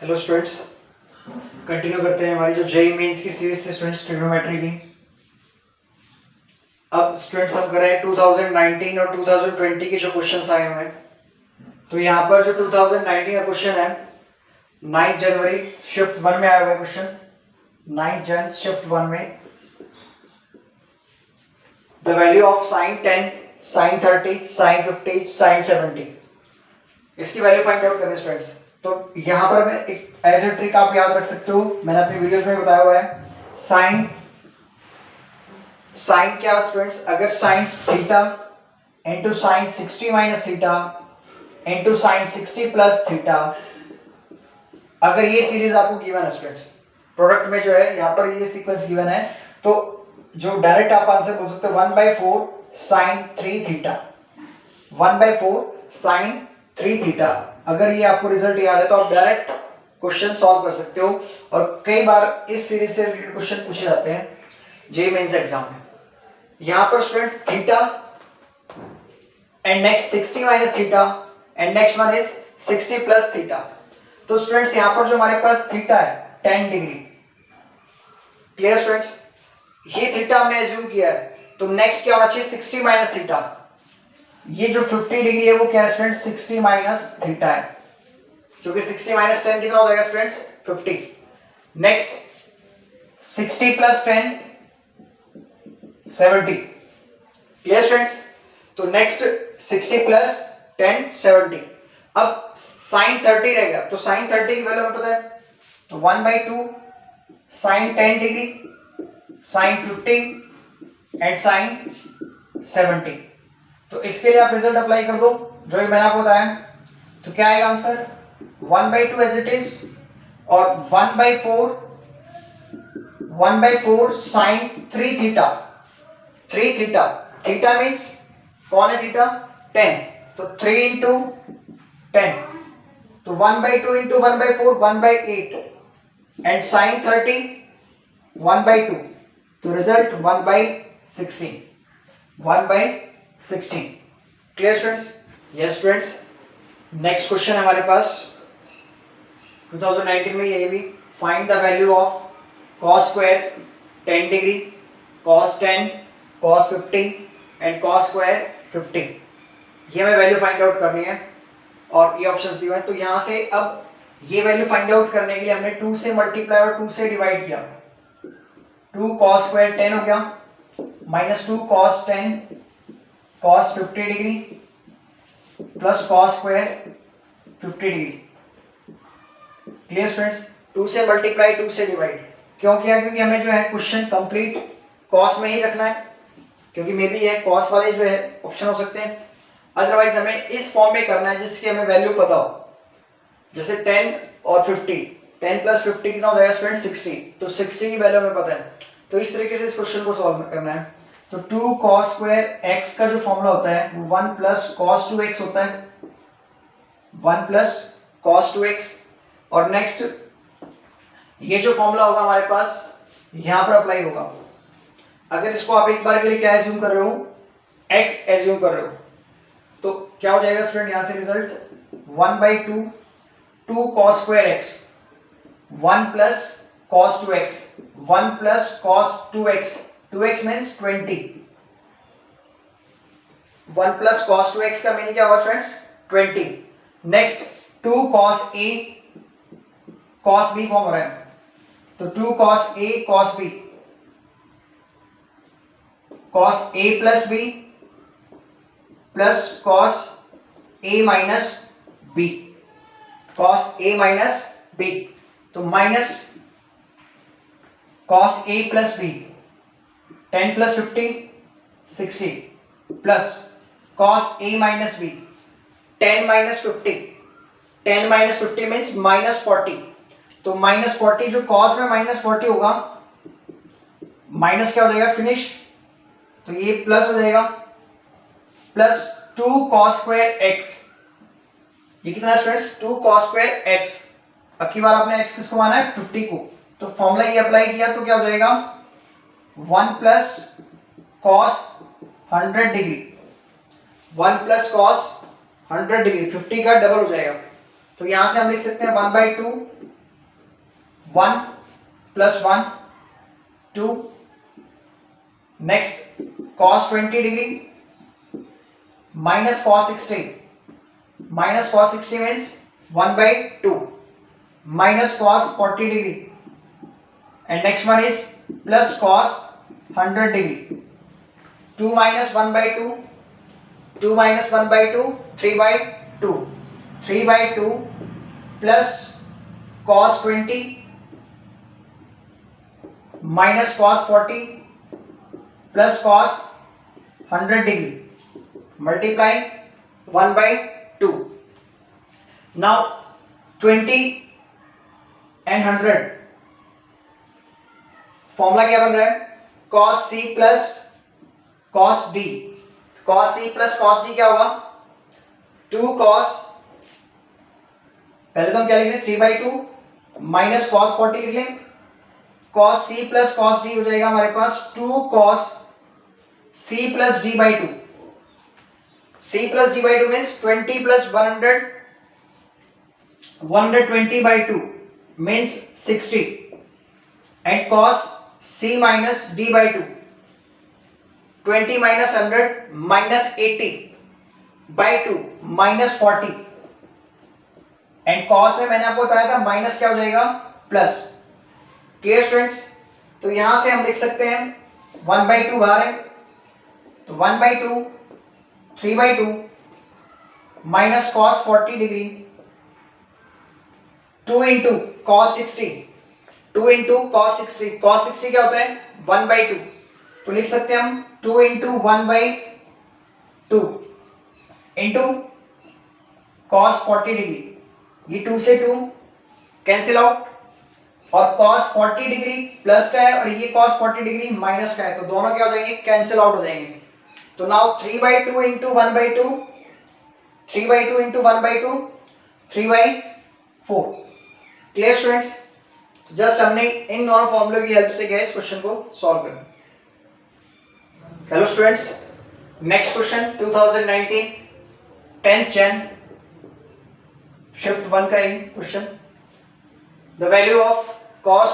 Hello students, continue करते हैं हमारी जो जेईई मेंस की सीरीज थी स्टूडेंट्स ट्रिग्नोमेट्री की। अब स्टूडेंट्स हम कर रहे हैं 2019 और 2020 के जो क्वेश्चंस आए हुए हैं। तो यहाँ पर जो 2019 का क्वेश्चन है 9 जनवरी शिफ्ट 1 में आया हुआ है क्वेश्चन। 9 जन शिफ्ट 1 में the value of sine 10, sine 30, sine 50, sine 70, इसकी वैल्यू फाइंड आउट करें स्टूडेंट्स। तो यहाँ पर मैं एक एज ए ट्रिक आप याद रख सकते हो, मैंने अपनी वीडियोस में बताया हुआ है। साइन साइन क्या स्टूडेंट्स, अगर sine theta into sine 60 minus theta into sine 60 plus theta, अगर ये सीरीज आपको गिवन है स्टूडेंट्स, प्रोडक्ट में जो है यहाँ पर ये सीक्वेंस गिवन है, तो जो डायरेक्ट आप आंसर बोल सकते हो 1/4 साइन 3 थीटा, 1/4 साइन 3 थीटा। अगर ये आपको रिजल्ट याद है तो आप डायरेक्ट क्वेश्चन सॉल्व कर सकते हो। और कई बार इस सीरीज से रिलेटेड क्वेश्चन पूछे जाते हैं जेईई मेंस एग्जाम में। यहाँ पर students theta and next 60 minus theta and next one is 60 plus theta. तो स्टूडेंट्स यहाँ पर जो हमारे पास थीटा है 10 डिग्री, क्लियर स्टूडेंट्स, ये थीटा हमने एज्यूम किया है, तो नेक्स्ट क्या होना चाहिए 60 माइनस थीटा। ये जो 50 डिग्री है वो क्या है स्टूडेंट्स 60 माइनस थीटा है, क्योंकि 60 माइनस 10 कितना हो जाएगा students 50। Next 60 plus 10 70, clear students. तो नेक्स्ट 60 प्लस 10 70। अब साइन 30 रहेगा, तो साइन 30 की वैल्यू हमें पता है, तो 1/2 sine 10 degree, sine 50 and sine 70। तो इसके लिए आप रिजल्ट अप्लाई कर दो जो मैंने आपको बताया। तो क्या आएगा आंसर 1/2 एज इट इज और 1/4 sine 3 theta, 3 theta, theta means कौन है थीटा 10, तो 3 इंटू 10, तो 1/2 इंटू 1/4 1/8 एंड साइन 30 1/2, तो result 1/16, 1/16, clear students. Yes students, next question हमारे पास 2019 में ये भी, find the value of cos square 10 degree, cos 10, cos 50 and cos square 50। ये हमें वैल्यू फाइंड आउट करनी है और ये ऑप्शंस दिए हैं। तो यहाँ से अब ये वैल्यू फाइंड आउट करने के लिए हमने 2 से मल्टीप्लाई और 2 से डिवाइड किया। 2 cos स्क्वायर 10 हो गया minus 2 cos 10 cos 50 degree plus cos square 50 degree, clear students. 2 से मल्टीप्लाई 2 से डिवाइड क्यों किया, क्योंकि हमें जो है क्वेश्चन कंप्लीट कॉस में ही रखना है, क्योंकि मे बी ये कॉस वाले जो है ऑप्शन हो सकते हैं, अदरवाइज हमें इस फॉर्म में करना है जिसकी हमें वैल्यू पता हो। जैसे 10 और 50, 10 प्लस 50 कितना हो जाएगा स्टूडेंट 60, तो 60 की वैल्यू हमें पता है, तो इस तरीके से इस क्वेश्चन को सॉल्व करना है। तो 2 cos स्क्वायर x का जो फॉर्मूला होता है वो 1 प्लस cos 2x होता है, 1 प्लस cos 2x। और नेक्स्ट ये जो फॉर्मूला होगा हमारे पास यहां पर अप्लाई होगा। अगर इसको आप एक बार के लिए क्या एज्यूम कर रहे हो x एज्यूम कर रहे हो, तो क्या हो जाएगा स्टूडेंट यहां से result 1/2 2 cos square x 1 plus cos 2x 1 plus cos 2x 2x means 20, 1 plus cos 2x का मीनिंग क्या होगा students 20। Next 2 cos a cos b form हो रहा है, तो 2 cos a cos b cos a plus b plus cos a minus b, cos a minus b, तो minus cos a plus b 10 plus 50 60 plus cos a minus b 10 minus 50, 10 minus 50 means minus 40, तो minus 40 जो cos में minus 40 होगा minus क्या हो जाएगा finish, तो ये प्लस हो जाएगा प्लस 2 cos स्क्वायर x, ये कितना है स्टूडेंट्स 2 cos स्क्वायर x। अब की बार आपने x किसको माना है 50 को, तो फॉर्मूला ये अप्लाई किया तो क्या हो जाएगा 1 plus cos 100 degree, 1 plus cos 100 degree 50 का डबल हो जाएगा, तो यहां से हम लिख सकते हैं 1/2 1 plus 1 2, next cos 20 degree minus cos 60, minus cos 60 means 1/2 minus cos 40 degree, and next one is plus cos 100 degree. 2 minus 1/2, 2 minus 1/2, 3/2, 3/2 plus cos 20 minus cos 40 plus cos 100 degree, multiplying 1/2. Now 20 and 100 formula क्या बन रहा है? cos c plus cos d. cos c plus cos d क्या होगा? 2 cos, पहले तो हम क्या लिख लें 3/2 माइनस cos 40 लिख लें. cos c plus cos d हो जाएगा हमारे पास 2 cos c plus d/2. c plus d/2 means 20 plus 100, 120/2 means 60, and cos c minus d/2, 20 minus 100 minus 80/2 minus 40, and cos में मैंने आपको बताया था माइनस क्या हो जाएगा प्लस. Clear students? तो यहां से हम लिख सकते हैं 1/2 बाहर है तो 1/2 3/2 minus cos 40 degree 2 into cos 60, 2 into cos 60, cos 60 क्या होता है 1/2, तो लिख सकते हैं हम 2 इंटू 1/2 इंटू cos 40 डिग्री. ये 2 से 2 कैंसिल आउट, और cos 40 डिग्री प्लस का है और ये cos 40 डिग्री माइनस का है, तो दोनों क्या हो जाएंगे कैंसिल आउट हो जाएंगे. तो now 3/2 into 1/2, 3/2 into 1/2 3/4. Clear students? Just हमने इन दोनों फॉर्मूले की हेल्प से गए इस क्वेश्चन को सॉल्व करना. Hello students, next question 2019 10th Jan shift 1 का ही question. The value of cos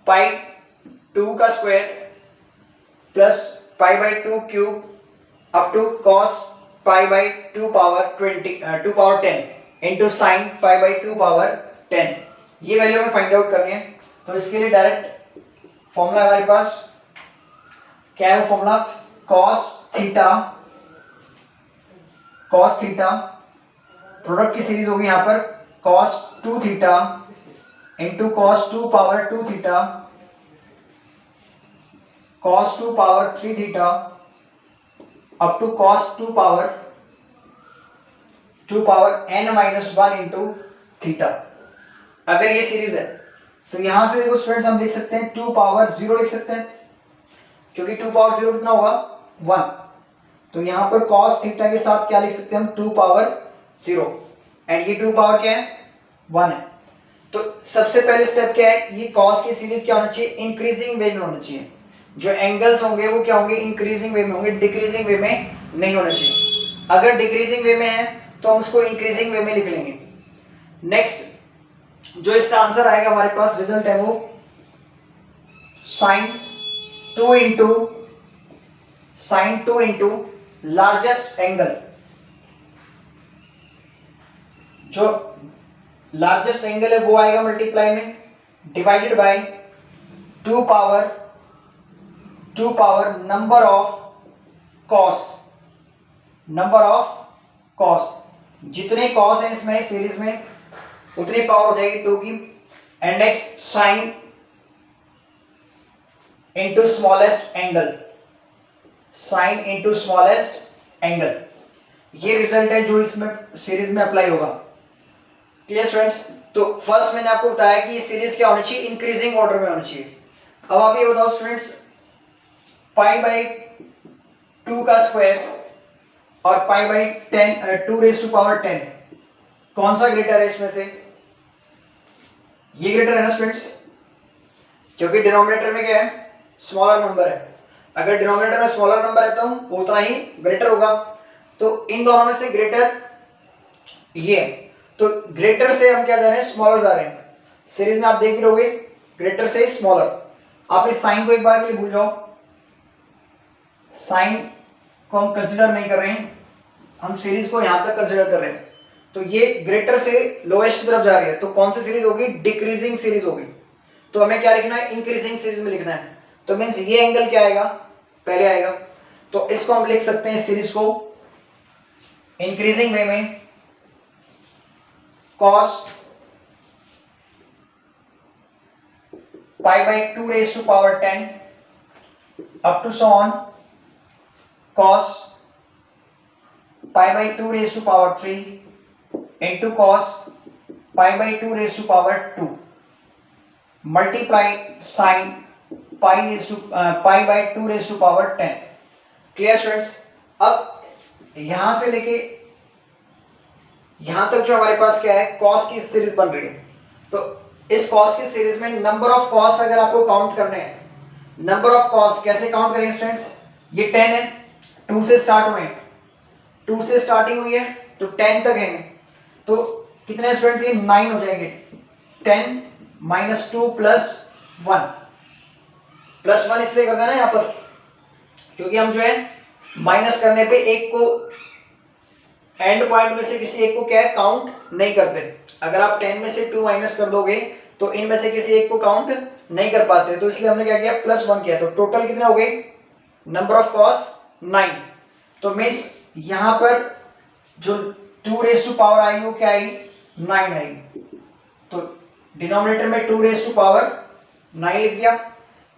pi 2 का square plus pi/2 cube up to cos pi/2 power 2 power 10 into sine pi/2 power 10. ये वैल्यू हमें फाइंड आउट करनी है, तो इसके लिए डायरेक्ट फॉर्मूला हमारे पास क्या है? फॉर्मूला cos थीटा प्रोडक्ट की सीरीज होगी यहाँ पर cos 2 theta into cos 2 power 2 theta cos 2 power 3 theta up to cos 2 power n-1 into theta. अगर ये सीरीज है तो यहां से देखो स्टूडेंट्स हम लिख सकते हैं 2 पावर 0 लिख सकते हैं, क्योंकि 2 पावर 0 कितना होगा 1. तो यहां पर cos थीटा के साथ क्या लिख सकते हैं हम 2 पावर 0, एंड ये 2 पावर क्या है 1 है. तो सबसे पहले स्टेप क्या है? ये cos की सीरीज क्या होना चाहिए? इंक्रीजिंग वे में होना चाहिए. जो एंगल्स होंगे वो क्या होंगे? इंक्रीजिंग वे में होंगे, डिक्रीजिंग वे में नहीं होना चाहिए. अगर डिक्रीजिंग वे में है तो हम उसको इंक्रीजिंग वे में लिख लेंगे. नेक्स्ट जो इसका आंसर आएगा हमारे पास रिजल्ट है वो sin 2 इंटू लार्जेस्ट एंगल. जो लार्जेस्ट एंगल है वो आएगा मल्टीप्लाई में divided by 2 power number of cos. जितने cos हैं इसमें सीरीज में उतनी पावर हो जाएगी 2 की. And next sin into smallest angle. ये रिजल्ट है जो इसमें सीरीज में अप्लाई होगा. Clear students? तो फर्स्ट मैंने आपको बताया कि ये सीरीज क्या होनी चाहिए? इंक्रीजिंग ऑर्डर में होनी चाहिए. अब आप ये बताओ स्टूडेंट्स, pi/2 का स्क्वायर और pi/10 2⁻10 कौन सा ग्रेटर है इसमें से? ये ग्रेटर है ना स्टूडेंट्स, क्योंकि डिनोमिनेटर में क्या है? स्मॉलर नंबर है. अगर डिनोमिनेटर में स्मॉलर नंबर है तो उतना ही ग्रेटर होगा. तो इन दोनों में से ग्रेटर ये है, तो ग्रेटर से हम क्या जा रहे हैं? स्मॉलर जा रहे हैं. सीरीज में आप देख भी रहोगे ग्रेटर से स्मॉलर। आप इस साइन को एक बार के लिए भूल जाओ, साइन को हम कंसिडर नहीं कर रहे हैं, हम सीरीज को यहां तक कंसिडर कर रहे हैं। तो ये ग्रेटर से लोएस्ट की तरफ जा रही है, तो कौन सी सीरीज होगी? डिक्रीजिंग सीरीज होगी। तो हमें क्या लिखना है? इंक्रीजिंग सीरीज में लिखना है। तो मीन्स ये एंगल क्या आएगा? पहले आएगा। तो इसको हम लिख सकते हैं सीरीज को इंक्रीजिंग वे में cos pi by 2 raised to power 10 up to so on cos pi by 2 raised to power 3 into cos pi by 2 raised to power 2 multiply sin pi raised to pi by 2 raised to power 10। Clear students? अब यहां से लेके यहां तक जो हमारे पास क्या है? cos की सीरीज बन रही है। तो इस cos की सीरीज में नंबर ऑफ cos अगर आपको काउंट करने हैं, नंबर ऑफ cos कैसे काउंट करेंगे स्टूडेंट्स? ये 10 है, 2 से स्टार्ट हुए, 2 से स्टार्टिंग हुई है तो 10 तक है। तो कितने स्टूडेंट्स? ये 9 हो जाएंगे। 10 माइनस 2 प्लस 1, प्लस 1 इसलिए करना है ना यहाँ पर, क्योंकि हम जो है माइनस करने पे एक को एंड पॉइंट में से किसी एक को क्या है? काउंट नहीं करते। अगर आप 10 में से 2 माइनस कर दोगे तो इनमें से किसी एक को काउंट नहीं कर पाते, तो इसलिए हमने क्या किया? प्लस 1 किया। तो टोटल कितने हो गए? Number of cos 9। तो मीन्स यहां पर जो 2 रेज टू पावर आई वो क्या आई? 9 आई। तो डिनोमिनेटर में 2 रेज टू पावर 9 लिख दिया।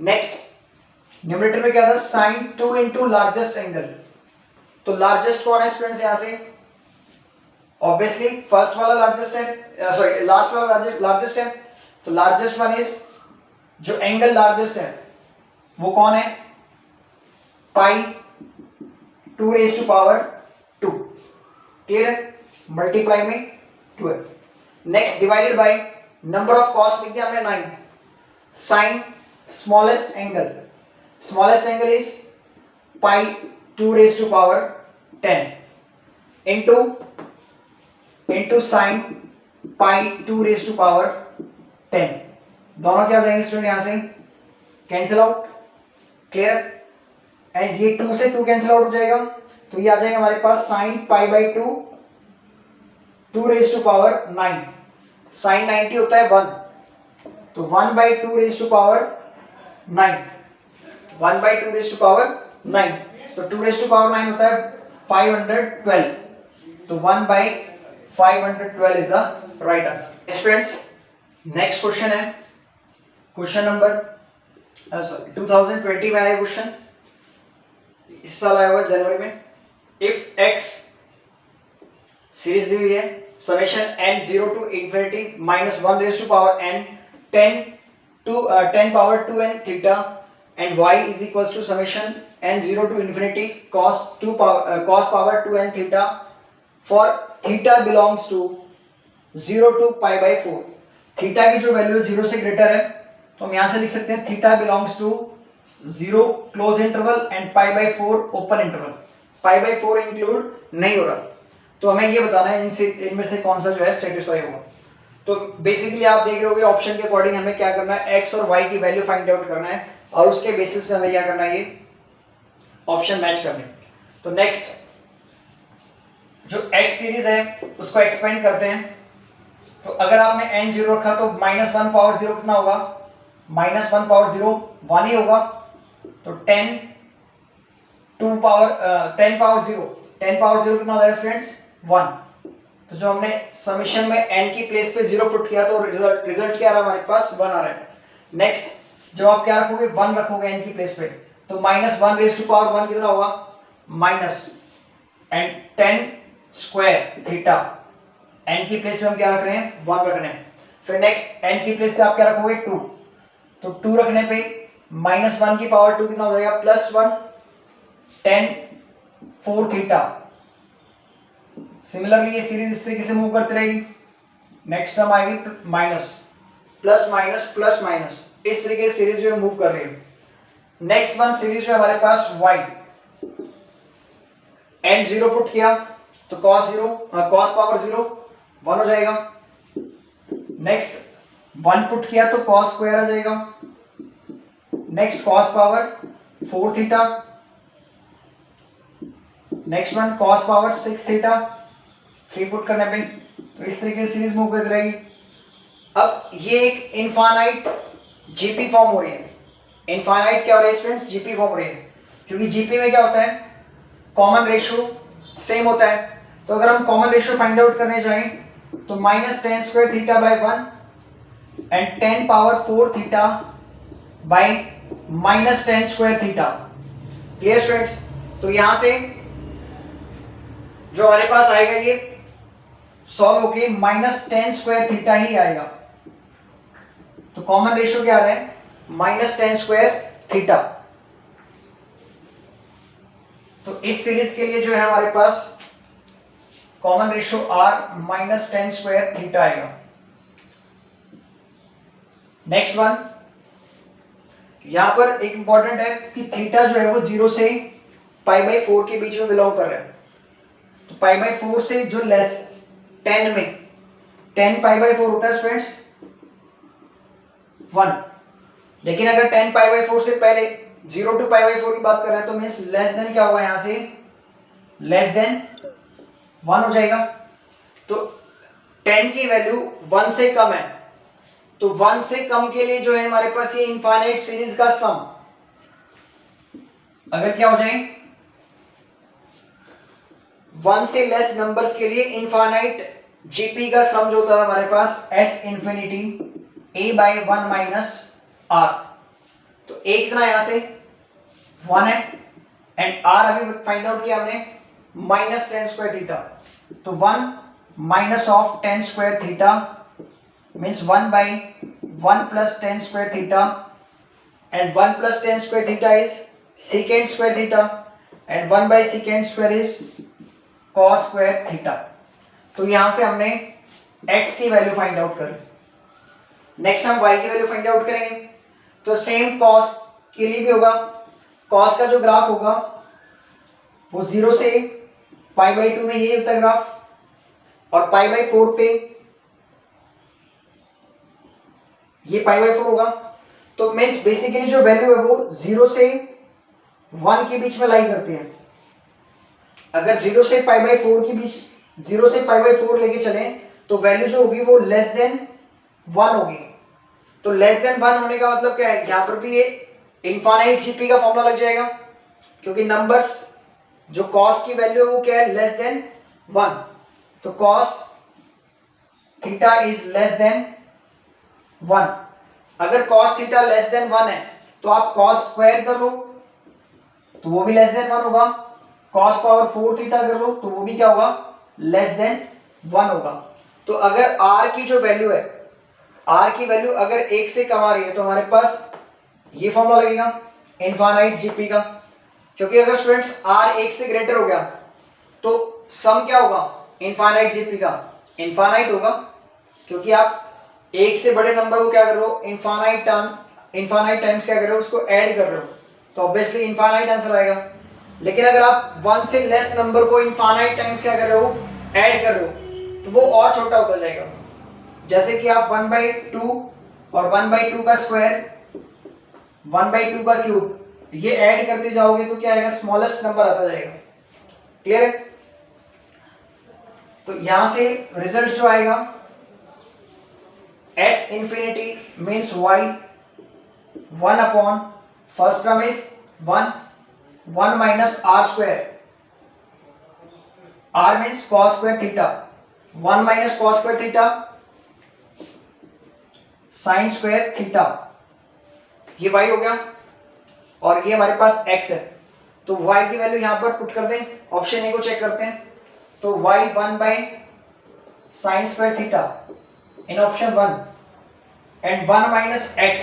नेक्स्ट न्यूमरेटर में क्या था? Sine 2 into largest angle. तो लार्जेस्ट कौन है स्टूडेंट्स? यहां से ऑब्वियसली फर्स्ट वाला लार्जेस्ट है, सॉरी लास्ट वाला लार्जेस्ट है। तो लार्जेस्ट वन इज, जो एंगल लार्जेस्ट है वो कौन है? Pi 2 raise to power 2। Clear है? मल्टीप्लाई में 2 है। Next divided by number of cos लिख दिया हमने 9। Sine smallest angle, smallest angle is pi 2 raised to power 10 into sin pi 2 raised to power 10। दोनों क्या हो जाएंगे स्टूडेंट? यहां से कैंसिल आउट। क्लियर? एंड ये 2 से 2 कैंसिल आउट हो जाएगा, तो ये आ जाएगा हमारे पास sin pi by 2 raised to power 9। sin 90 होता है 1, तो 1 by 2 raised to power 9, 1 by 2 raised to power 9। तो 2 raised to power 9 होता है 512। तो 1 by 512 is the right answer. Students next question है क्वेश्चन नंबर 2020 में आया क्वेश्चन, इस साल आया हुआ जनवरी में। इफ x सीरीज दी हुई है summation n 0 to infinity minus 1 raise to power n 10 power 2n theta and y is equals to summation n 0 to infinity cos power 2n theta for theta belongs to 0 to pi by 4। Theta की जो value 0 से greater है तो हम यहां से लिख सकते हैं theta belongs to 0 close interval and pi by 4 open interval. Pi by 4 include नहीं हो रहा, तो हमें ये बताना है इनमें से कौन सा जो है सेटिस्फाई होगा। तो बेसिकली आप देख रहे होगे ऑप्शन के अकॉर्डिंग हमें क्या करना है? x और y की वैल्यू फाइंड आउट करना है और उसके बेसिस पे हमें क्या करना है? ये ऑप्शन मैच करने। तो नेक्स्ट जो x सीरीज है उसको एक्सपेंड करते हैं। तो अगर आपने n 0 रखा तो माइनस 1 पावर 0 कितना होगा? माइनस 1 पावर 0 1 ही होगा। तो 10 पावर 0 कितना हो जाएगा स्टूडेंट्स? 1। तो जो हमने समीशन में n की प्लेस पे 0 पुट किया तो रिजल्ट क्या आ रहा है हमारे पास? 1 आ रहा है। नेक्स्ट जब आप क्या रखोगे? 1 रखोगे n की प्लेस पे, तो माइनस 1 रेज टू पावर 1 कितना होगा? Minus and 10 square theta. n की प्लेस पे हम क्या रख रहे हैं? 1 रख रहे हैं। फिर नेक्स्ट n की प्लेस पे आप क्या रखोगे? 2। तो 2 रखने पे माइनस 1 की पावर 2 कितना हो जाएगा? Plus 1 10 4 theta. सिमिलरली ये सीरीज इस तरीके से मूव करती रहेगी। नेक्स्ट टर्म आएगी minus plus minus plus minus, इस तरीके से सीरीज जो है मूव कर रही है। नेक्स्ट वन सीरीज जो हमारे पास y n 0 पुट किया तो cos पावर 0 1 हो जाएगा। नेक्स्ट 1 पुट किया तो कॉस स्क्वायर आ जाएगा। Next cos power 4 theta, next one cos power 6 theta, 3 put करने पे तो इस तरीके से सीरीज मूव करती रहेगी। अब ये एक इनफाइनाइट जीपी फॉर्म हो रही है। इनफाइनाइट क्या हो रही है स्टूडेंट्स? जीपी फॉर्म हो रही है, क्योंकि जीपी में क्या होता है, कॉमन रेशियो सेम होता है। तो अगर हम कॉमन रेशियो फाइंड आउट करने जाएं तो -10 square theta by 1 and 10 power 4 theta by -10 square theta. Clear students? तो यहां से जो हमारे पास आएगा ये सॉल्व होके -10 स्क्वायर थीटा ही आएगा। तो कॉमन रेशियो क्या आ रहा है? -10 स्क्वायर थीटा। तो इस सीरीज के लिए जो है हमारे पास common ratio R -10 square theta आएगा। नेक्स्ट वन, यहां पर एक इंपॉर्टेंट है कि थीटा जो है वो 0 से π/4 के बीच में बिलोंग कर रहा है। तो π/4 से जो लेस 10 में 10 π/4 होता है स्टूडेंट्स 1, लेकिन अगर 10 π/4 से पहले 0 to π/4 की बात कर रहे हैं तो मीन्स लेस देन क्या होगा, यहां से लेस देन 1 हो जाएगा। तो 10 की वैल्यू 1 से कम है, तो 1 से कम के लिए जो है हमारे पास ये इनफाइनाइट सीरीज का सम अगर क्या हो जाए 1 से लेस नंबर्स के लिए इनफाइनाइट जीपी का सम जो होता है हमारे पास s infinity a/1 minus r। तो a कितना यहां से 1 है एंड r अभी फाइंड आउट किया हमने -10 स्क्वायर थीटा। तो 1 minus of 10 square theta means 1/1 plus 10 square theta and 1 plus 10 square theta is secant square theta and 1/secant square is cos square theta. तो यहां से हमने x की वैल्यू फाइंड आउट कर ली। Next हम y की value find out करेंगे। तो सेम cos के लिए भी होगा। cos का जो ग्राफ होगा वो 0 से π/2 में यही होता है ग्राफ, और π/4 पे ये π/4 होगा। तो मीन्स बेसिकली जो वैल्यू है वो 0 से 1 के बीच में लाई करती है। अगर 0 से π/4 के बीच 0 से π/4 लेके चलें तो वैल्यू जो होगी वो लेस देन 1 होगी। तो लेस देन 1 होने का मतलब क्या है, यहां पर भी ये इनफाइनाइट जीपी का फॉर्मूला लग जाएगा, क्योंकि नंबर्स जो cos की वैल्यू है वो क्या है, लेस देन 1। तो cos theta is less than 1। अगर cos थीटा लेस देन 1 है तो आप cos स्क्वायर कर लो तो वो भी लेस देन 1 होगा, cos पावर 4 थीटा कर लो तो वो भी क्या होगा, लेस देन 1 होगा। तो अगर r की जो वैल्यू है, r की वैल्यू अगर 1 से कम आ रही है तो हमारे पास ये फॉर्मूला लगेगा इनफाइनाइट जीपी का। क्योंकि अगर स्टूडेंट्स r 1 से ग्रेटर हो गया तो सम क्या होगा इनफाइनाइट जीपी का, इनफाइनाइट होगा, क्योंकि आप 1 से बड़े नंबर को क्या कर रहे हो, इनफाइनाइट टाइम्स क्या कर रहे हो, उसको ऐड कर रहे हो, तो ऑब्वियसली इनफाइनाइट आंसर आएगा। लेकिन अगर आप 1 से लेस नंबर को इनफाइनाइट टाइम्स क्या कर रहे हो, ऐड कर रहे हो, तो वो और छोटा होता जाएगा। जैसे कि आप 1/2 और 1/2 का स्क्वायर 1/2 का क्यूब ये ऐड करते जाओगे तो क्या आएगा, स्मॉलेस्ट नंबर आता जाएगा। क्लियर है? तो यहां से रिजल्ट जो आएगा s infinity means y 1 upon first term is 1 minus r square, r means cos square theta, 1 minus cos square theta sin square theta, ये y हो गया और ये हमारे पास x है। तो y की वैल्यू यहां पर पुट कर दें, ऑप्शन ए को चेक करते हैं। तो y 1/sin square theta in option 1 and 1 minus x,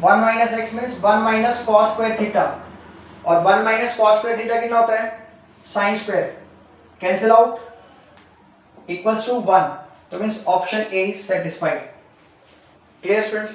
1 minus x means 1 minus cos square theta, और 1 माइनस cos स्क्वायर थीटा कितना होता है, sin square, cancel out equals to 1। तो means option A satisfied. Clear students?